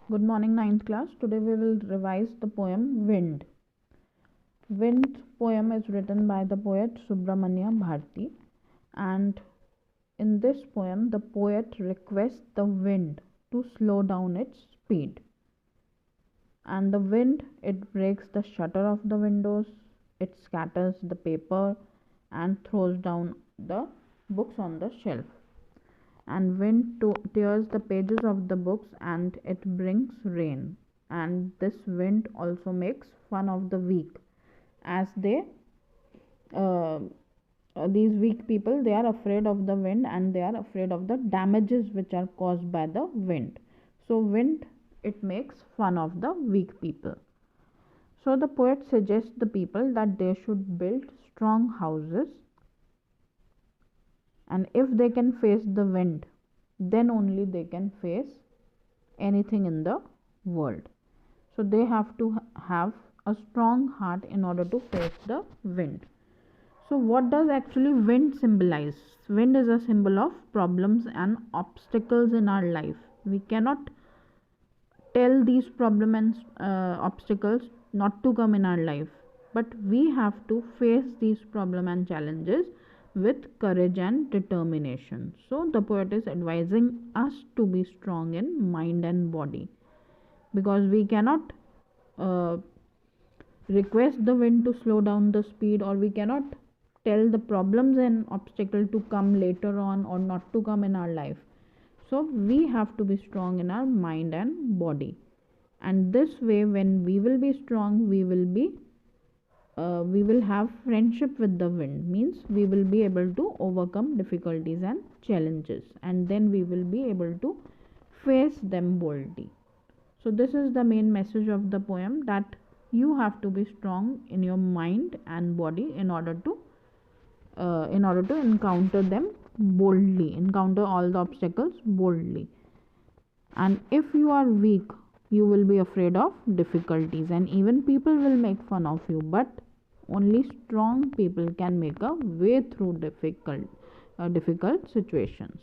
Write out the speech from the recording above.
Good morning, ninth class. Today we will revise the poem Wind. Wind poem is written by the poet Subramanya Bharti, and in this poem the poet requests the wind to slow down its speed. And the wind, it breaks the shutter of the windows, it scatters the paper and throws down the books on the shelf. And wind tears the pages of the books and it brings rain. And this wind also makes fun of the weak, as uh, these weak people, they are afraid of the wind and they are afraid of the damages which are caused by the wind. So wind, it makes fun of the weak people. So the poet suggests the people that they should build strong houses, and if they can face the wind, then only they can face anything in the world. So they have to have a strong heart in order to face the wind. So what does actually wind symbolize? Wind is a symbol of problems and obstacles in our life. We cannot tell these problems and obstacles not to come in our life, but we have to face these problems and challenges with courage and determination. So the poet is advising us to be strong in mind and body, because we cannot uh, request the wind to slow down the speed, or we cannot tell the problems and obstacle to come later on or not to come in our life. So we have to be strong in our mind and body, and this way when we will be strong, we will have friendship with the wind, means we will be able to overcome difficulties and challenges, and then we will be able to face them boldly. So this is the main message of the poem, that you have to be strong in your mind and body in order to encounter them boldly, encounter all the obstacles boldly. And if you are weak, you will be afraid of difficulties, and even people will make fun of you, but only strong people can make a way through difficult situations.